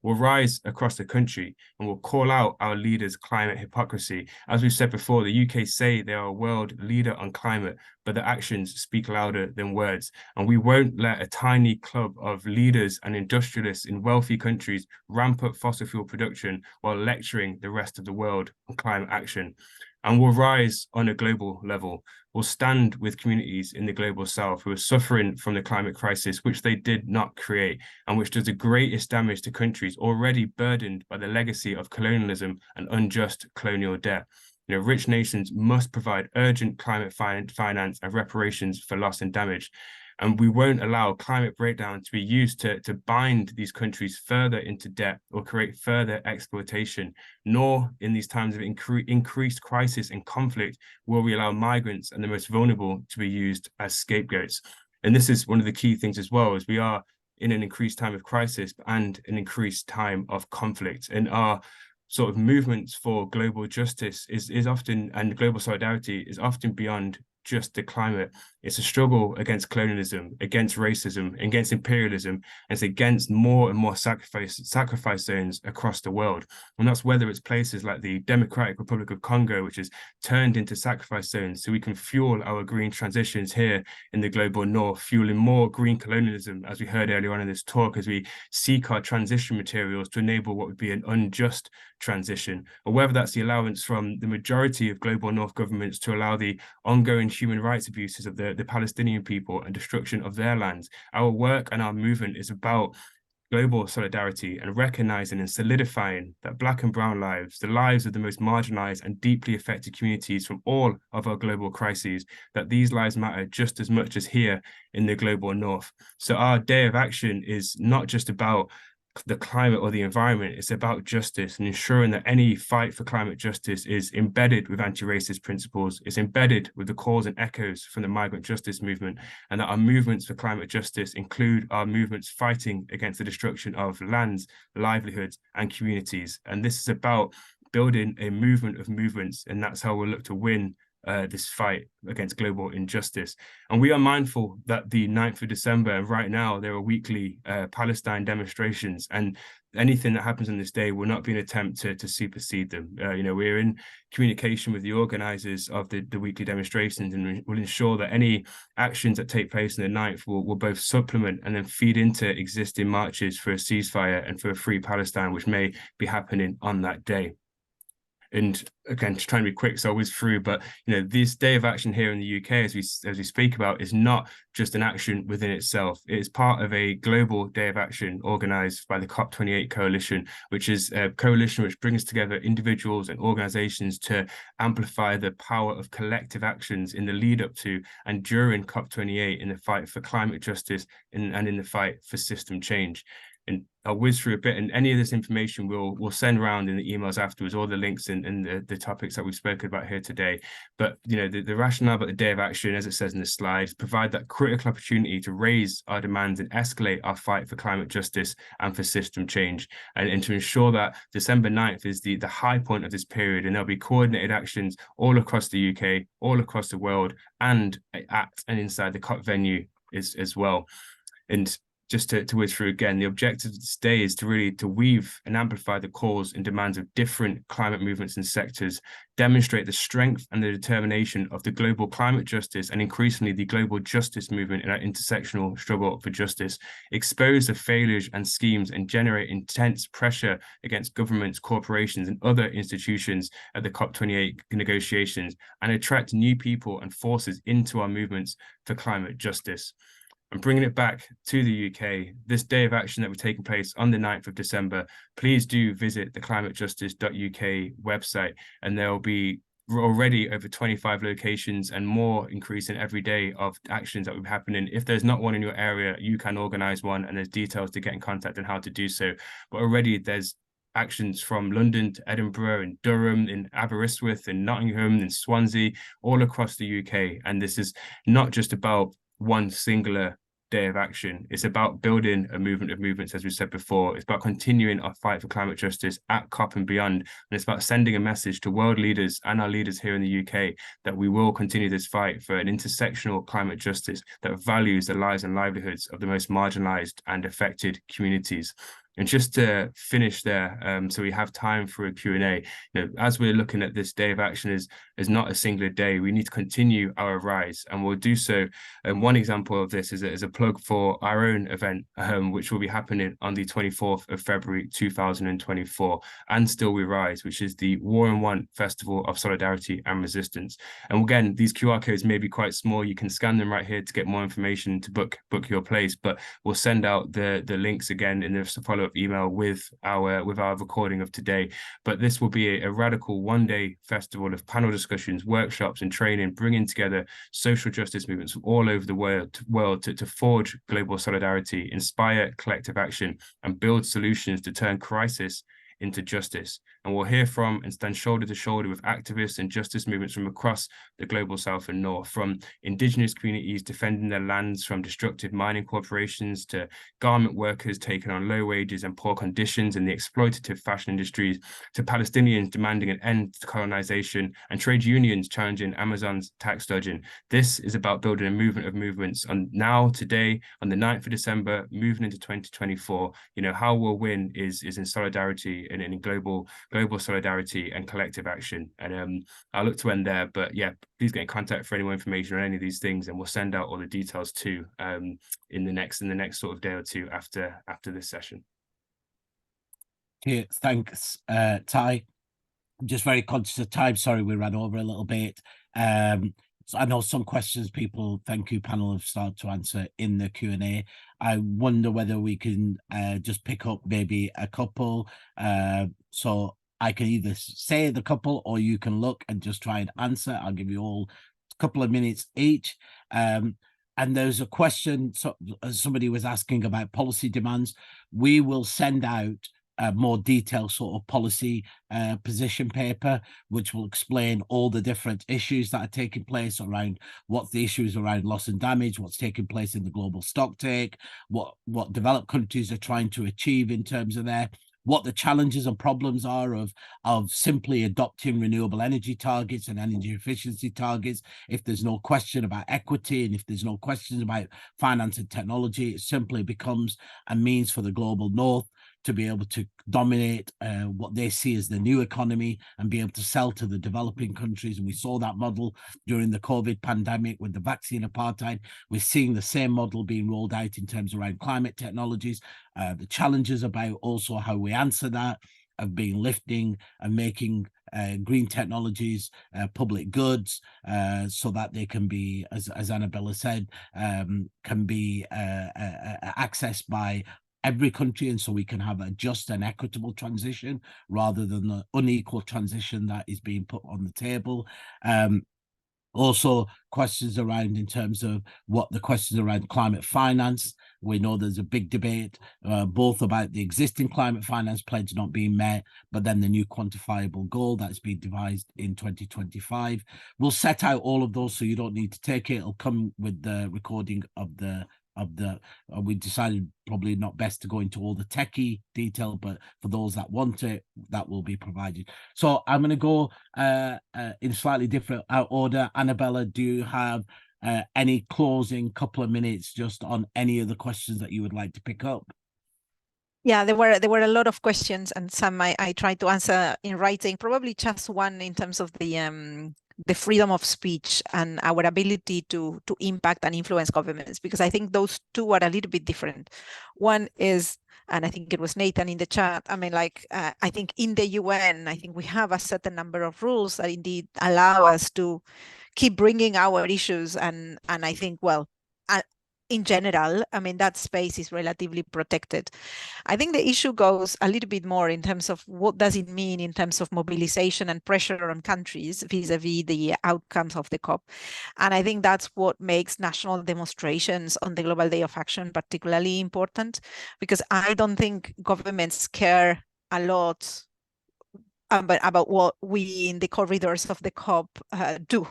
We'll rise across the country and we'll call out our leaders' climate hypocrisy. As we've said before, the UK say they are a world leader on climate, but their actions speak louder than words. And we won't let a tiny club of leaders and industrialists in wealthy countries ramp up fossil fuel production while lecturing the rest of the world on climate action. And we'll rise on a global level. We'll stand with communities in the global south who are suffering from the climate crisis, which they did not create, and which does the greatest damage to countries already burdened by the legacy of colonialism and unjust colonial debt. Rich nations must provide urgent climate finance and reparations for loss and damage. And we won't allow climate breakdown to be used to bind these countries further into debt or create further exploitation, nor in these times of increased crisis and conflict will we allow migrants and the most vulnerable to be used as scapegoats. And this is one of the key things as well, is we are in an increased time of crisis and an increased time of conflict. And our sort of movements for global justice is often, and global solidarity is often beyond just the climate. It's a struggle against colonialism, against racism, against imperialism, and it's against more and more sacrifice zones across the world. And that's whether it's places like the Democratic Republic of Congo, which is turned into sacrifice zones so we can fuel our green transitions here in the global north, fueling more green colonialism, as we heard earlier on in this talk, as we seek our transition materials to enable what would be an unjust transition, or whether that's the allowance from the majority of global north governments to allow the ongoing human rights abuses of the Palestinian people and destruction of their lands. Our work and our movement is about global solidarity and recognizing and solidifying that Black and brown lives, the lives of the most marginalized and deeply affected communities from all of our global crises, that these lives matter just as much as here in the global north. So our Day of Action is not just about the climate or the environment, it's about justice and ensuring that any fight for climate justice is embedded with anti-racist principles, it's embedded with the calls and echoes from the migrant justice movement, and that our movements for climate justice include our movements fighting against the destruction of lands, livelihoods, and communities. And this is about building a movement of movements, and that's how we'll look to win this fight against global injustice. And we are mindful that the 9th of December, and right now there are weekly Palestine demonstrations, and anything that happens on this day will not be an attempt to supersede them. We're in communication with the organizers of the weekly demonstrations, and will ensure that any actions that take place on the 9th will both supplement and then feed into existing marches for a ceasefire and for a free Palestine, which may be happening on that day. And again, just trying to be quick, so I whiz through, but this Day of Action here in the UK, as we speak about, is not just an action within itself. It is part of a global Day of Action organised by the COP28 coalition, which is a coalition which brings together individuals and organisations to amplify the power of collective actions in the lead up to and during COP28 in the fight for climate justice and in the fight for system change. And I'll whiz through a bit, and any of this information we'll send around in the emails afterwards, all the links and the topics that we've spoken about here today. But the rationale about the Day of Action, as it says in the slide, provide that critical opportunity to raise our demands and escalate our fight for climate justice and for system change, and to ensure that December 9th is the high point of this period, and there'll be coordinated actions all across the UK, all across the world, and at and inside the COP venue as well. And just to whiz through again, the objective of this day is to weave and amplify the calls and demands of different climate movements and sectors, demonstrate the strength and the determination of the global climate justice and increasingly the global justice movement in our intersectional struggle for justice, expose the failures and schemes and generate intense pressure against governments, corporations and other institutions at the COP28 negotiations, and attract new people and forces into our movements for climate justice. And bringing it back to the UK, this Day of Action that will be taking place on the 9th of December, please do visit the climatejustice.uk website, and there will be already over 25 locations and more increasing every day of actions that will be happening. If there's not one in your area, you can organise one, and there's details to get in contact on how to do so. But already there's actions from London to Edinburgh and Durham, in Aberystwyth, in Nottingham, in Swansea, all across the UK. And this is not just about one singular day of action. It's about building a movement of movements, as we said before. It's about continuing our fight for climate justice at COP and beyond. And it's about sending a message to world leaders and our leaders here in the UK that we will continue this fight for an intersectional climate justice that values the lives and livelihoods of the most marginalized and affected communities. And just to finish there, so we have time for a Q&A, as we're looking at this Day of Action is not a singular day. We need to continue our rise, and we'll do so. And one example of this is a plug for our own event, which will be happening on the 24th of February 2024, and Still We Rise, which is the War in One Festival of Solidarity and Resistance. And again, these QR codes may be quite small. You can scan them right here to get more information to book your place, but we'll send out the links again in the follow-up email with our recording of today. But this will be a radical one-day festival of panel discussions, workshops and training, bringing together social justice movements from all over the world to forge global solidarity, inspire collective action and build solutions to turn crisis into justice. And we'll hear from and stand shoulder to shoulder with activists and justice movements from across the global south and north, from indigenous communities defending their lands from destructive mining corporations, to garment workers taking on low wages and poor conditions in the exploitative fashion industries, to Palestinians demanding an end to colonization, and trade unions challenging Amazon's tax dodging. This is about building a movement of movements on now, today, on the 9th of December, moving into 2024. How we'll win is in solidarity and in global solidarity and collective action. And I'll look to end there, but yeah, please get in contact for any more information on any of these things, and we'll send out all the details too in the next sort of day or two after this session. Okay, thanks, Ty. I'm just very conscious of time. Sorry, we ran over a little bit. So I know some questions people, thank you panel, have started to answer in the Q&A. I wonder whether we can just pick up maybe a couple. So I can either say the couple or you can look and just try and answer. I'll give you all a couple of minutes each. And there's a question, so somebody was asking about policy demands. We will send out a more detailed sort of policy position paper, which will explain all the different issues that are taking place around what the issues around loss and damage, what's taking place in the global stocktake, what developed countries are trying to achieve in terms of what the challenges and problems are of simply adopting renewable energy targets and energy efficiency targets. If there's no question about equity and if there's no questions about finance and technology, it simply becomes a means for the global north to be able to dominate what they see as the new economy and be able to sell to the developing countries. And we saw that model during the COVID pandemic with the vaccine apartheid. We're seeing the same model being rolled out in terms around climate technologies. The challenges about also how we answer that have been lifting and making green technologies public goods so that they can be, as Annabella said, can be accessed by every country, and so we can have a just and equitable transition rather than the unequal transition that is being put on the table. Also questions around in terms of what the questions around climate finance We know there's a big debate, both about the existing climate finance pledge not being met, but then the new quantifiable goal that's been devised in 2025. We'll set out all of those so you don't need to take it. It'll come with the recording of the we decided probably not best to go into all the techie detail, but for those that want it, that will be provided. So I'm going to go in slightly different order. Annabella, do you have any closing couple of minutes just on any of the questions that you would like to pick up? Yeah, there were a lot of questions, and some I tried to answer in writing. Probably just one in terms of the freedom of speech and our ability to impact and influence governments, because I think those two are a little bit different. One is, and I think it was Nathan in the chat, I mean, like, I think in the UN, I think we have a certain number of rules that indeed allow us to keep bringing our issues. And I think, well, in general, I mean, that space is relatively protected. I think the issue goes a little bit more in terms of what does it mean in terms of mobilization and pressure on countries vis-a-vis the outcomes of the COP. And I think that's what makes national demonstrations on the Global Day of Action particularly important, because I don't think governments care a lot about what we in the corridors of the COP do.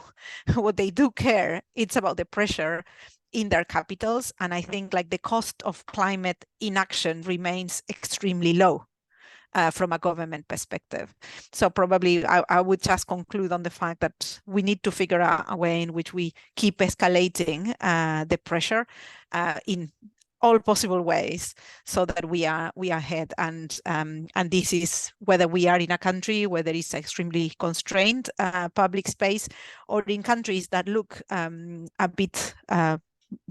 What they do care, it's about the pressure in their capitals. And I think like the cost of climate inaction remains extremely low from a government perspective. So probably I would just conclude on the fact that we need to figure out a way in which we keep escalating the pressure in all possible ways, so that we are ahead. And this is whether we are in a country where there is extremely constrained public space, or in countries that look a bit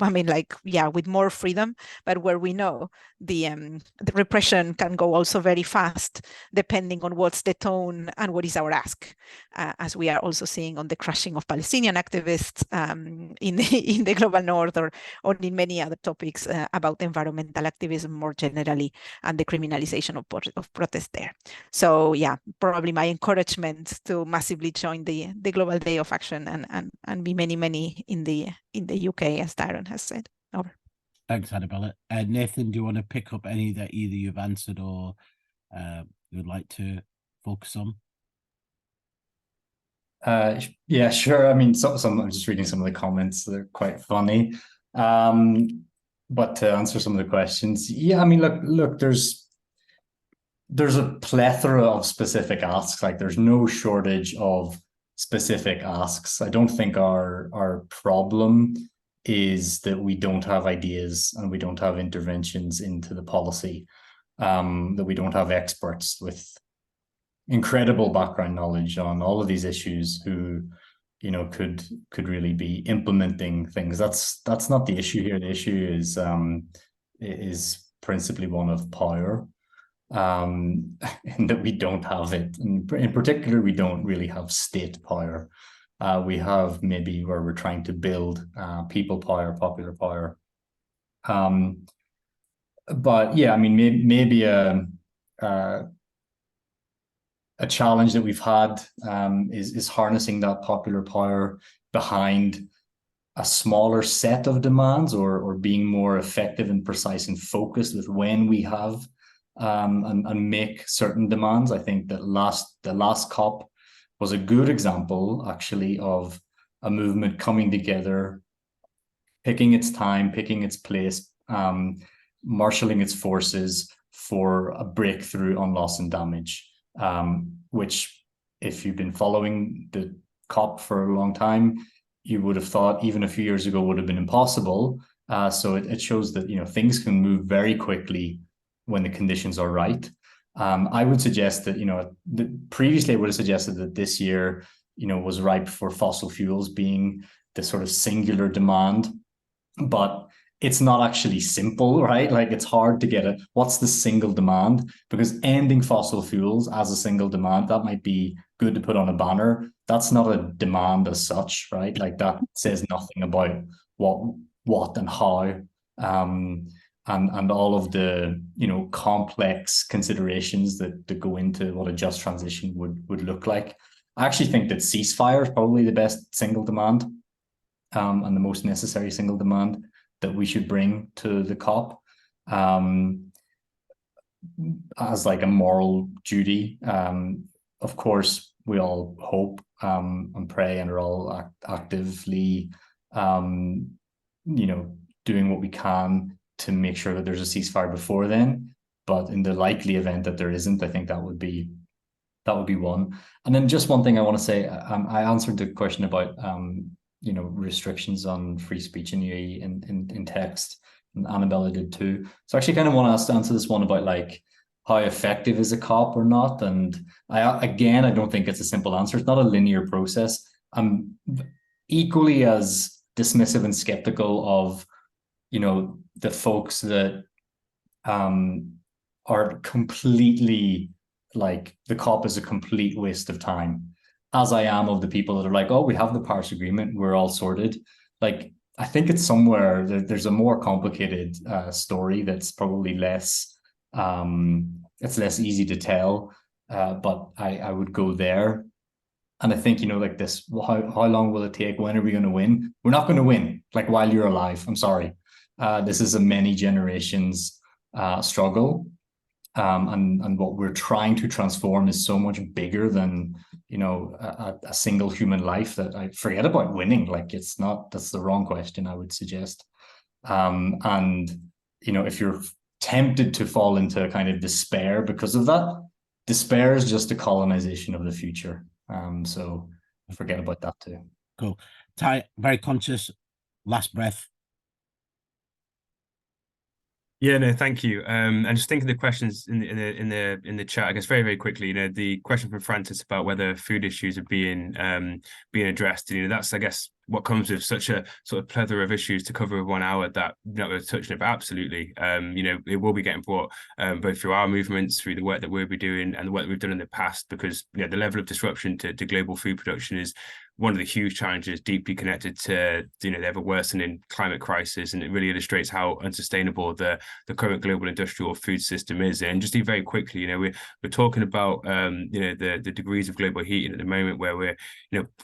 I mean, like, yeah, with more freedom, but where we know the repression can go also very fast, depending on what's the tone and what is our ask, as we are also seeing on the crushing of Palestinian activists in the global north, or in many other topics about environmental activism more generally, and the criminalization of protest there. So yeah, probably my encouragement to massively join the Global Day of Action and be many in the UK, as Darren has said. Over. Thanks, Annabella. Nathan, do you want to pick up any that either you've answered or you would like to focus on? Yeah, sure. I mean, some I'm just reading some of the comments. They're quite funny. But to answer some of the questions, yeah, I mean, look, there's a plethora of specific asks. Like, there's no shortage of specific asks. I don't think our problem is that we don't have ideas and we don't have interventions into the policy, that we don't have experts with incredible background knowledge on all of these issues who, you know, could really be implementing things. That's not the issue here. The issue is principally one of power, and that we don't have it. And in particular, we don't really have state power. We have maybe where we're trying to build people power, popular power. But yeah, I mean, maybe a challenge that we've had is harnessing that popular power behind a smaller set of demands, or being more effective and precise and focused with when we have and make certain demands. I think that the last COP was a good example, actually, of a movement coming together, picking its time, picking its place, marshalling its forces for a breakthrough on loss and damage, which, if you've been following the COP for a long time, you would have thought even a few years ago would have been impossible. So it shows that, you know, things can move very quickly when the conditions are right. I would suggest that, you know, previously I would have suggested that this year, you know, was ripe for fossil fuels being the sort of singular demand, but it's not actually simple, right? Like, it's hard to get what's the single demand, because ending fossil fuels as a single demand, that might be good to put on a banner. That's not a demand as such, right? Like, that says nothing about what and how. And all of the, you know, complex considerations that go into what a just transition would look like. I actually think that ceasefire is probably the best single demand, and the most necessary single demand. that we should bring to the COP as like a moral duty. Of course, we all hope and pray and are all actively, doing what we can to make sure that there's a ceasefire before then. But in the likely event that there isn't, I think that would be one. And then just one thing I want to say, I answered the question about restrictions on free speech in UAE in text, and Annabella did too. So I actually kind of want to answer this one about like how effective is a COP or not. And I don't think it's a simple answer. It's not a linear process. I'm equally as dismissive and skeptical of the folks that are completely like the COP is a complete waste of time, as I am of the people that are like, oh, we have the Paris Agreement, we're all sorted. Like, I think it's somewhere there's a more complicated story that's probably less, it's less easy to tell, but I would go there. And I think, like this, how long will it take? When are we going to win? We're not going to win, like, while you're alive. I'm sorry. This is a many generations struggle. And what we're trying to transform is so much bigger than, a single human life that I forget about winning. Like, that's the wrong question, I would suggest. And, if you're tempted to fall into kind of despair because of that, despair is just a colonization of the future. So forget about that too. Cool. Ty, very conscious, last breath. Yeah, no, thank you. And just thinking the questions in the chat, I guess very, very quickly, the question from Francis about whether food issues are being addressed. That's, I guess, what comes with such a sort of plethora of issues to cover 1 hour that we're touching it. But absolutely, it will be getting brought both through our movements, through the work that we'll be doing, and the work that we've done in the past, because the level of disruption to global food production is one of the huge challenges deeply connected to the ever worsening climate crisis, and it really illustrates how unsustainable the current global industrial food system is. And just very quickly, we're talking about the degrees of global heating at the moment, where we're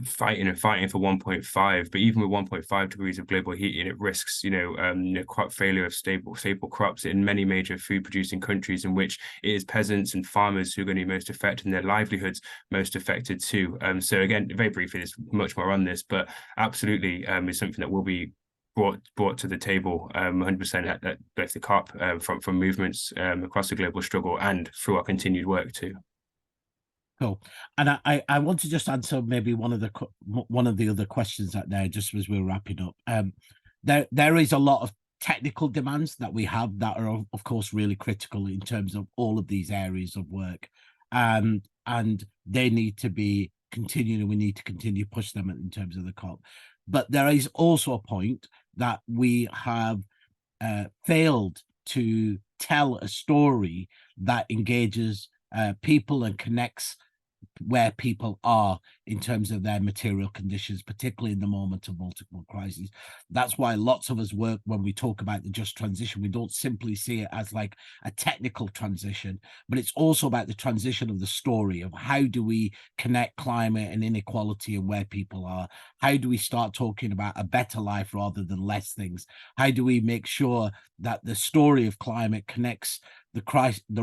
fighting for 1.5, but even with 1.5 degrees of global heating, it risks crop failure of staple crops in many major food producing countries, in which it is peasants and farmers who are going to be most affected, and their livelihoods most affected too. So again, very briefly, there's much more on this, but absolutely is something that will be brought to the table 100% at both the COP from movements across the global struggle and through our continued work too. Cool. And I want to just answer maybe one of the other questions out there, just as we're wrapping up. There is a lot of technical demands that we have that are of course really critical in terms of all of these areas of work, and they need to be continuing. We need to continue to push them in terms of the COP. But there is also a point that we have failed to tell a story that engages people and connects where people are in terms of their material conditions, particularly in the moment of multiple crises. That's why lots of us work, when we talk about the just transition, we don't simply see it as like a technical transition, but it's also about the transition of the story of how do we connect climate and inequality and where people are. How do we start talking about a better life rather than less things? How do we make sure that the story of climate connects the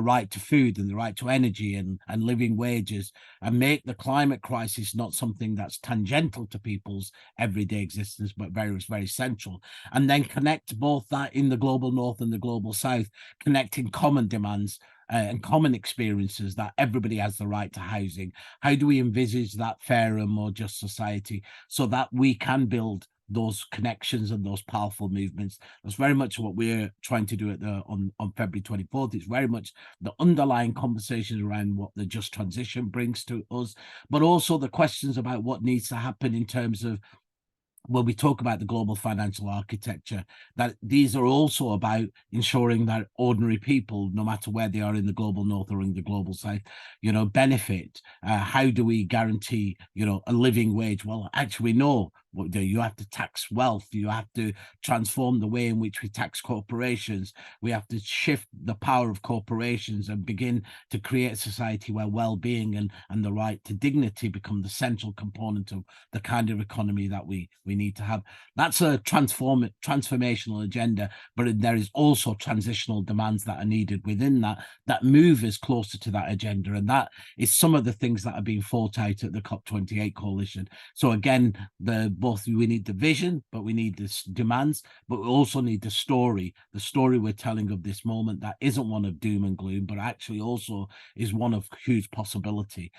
right to food and the right to energy and living wages, and make the climate crisis not something that's tangential to people's everyday existence, but very, very central. And then connect both that in the global north and the global south, connecting common demands and common experiences, that everybody has the right to housing. How do we envisage that fairer and more just society so that we can build those connections and those powerful movements? That's very much what we're trying to do on February 24th. It's very much the underlying conversations around what the just transition brings to us, but also the questions about what needs to happen in terms of, when we talk about the global financial architecture, that these are also about ensuring that ordinary people, no matter where they are in the global north or in the global south, benefit. How do we guarantee, a living wage? Well, actually, we know You have to tax wealth. You have to transform the way in which we tax corporations. We have to shift the power of corporations and begin to create a society where well-being and the right to dignity become the central component of the kind of economy that we need to have. That's a transformational agenda, but there is also transitional demands that are needed within that move is closer to that agenda. And that is some of the things that are being fought out at the COP28 coalition. So again, we need the vision, but we need the demands, but we also need the story we're telling of this moment that isn't one of doom and gloom, but actually also is one of huge possibility.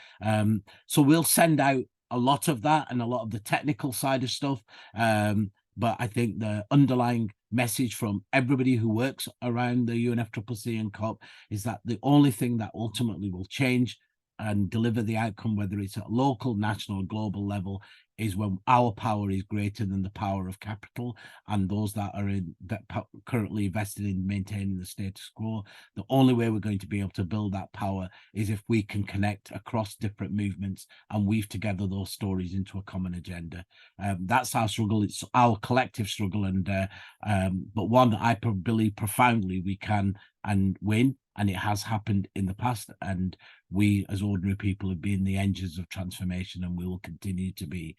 So we'll send out a lot of that and a lot of the technical side of stuff. But I think the underlying message from everybody who works around the UNFCCC and COP is that the only thing that ultimately will change and deliver the outcome, whether it's at local, national, or global level, is when our power is greater than the power of capital and those that are currently invested in maintaining the status quo. The only way we're going to be able to build that power is if we can connect across different movements and weave together those stories into a common agenda. That's our struggle. It's our collective struggle, and but one I believe profoundly we can and win. And it has happened in the past, and we as ordinary people have been the engines of transformation, and we will continue to be.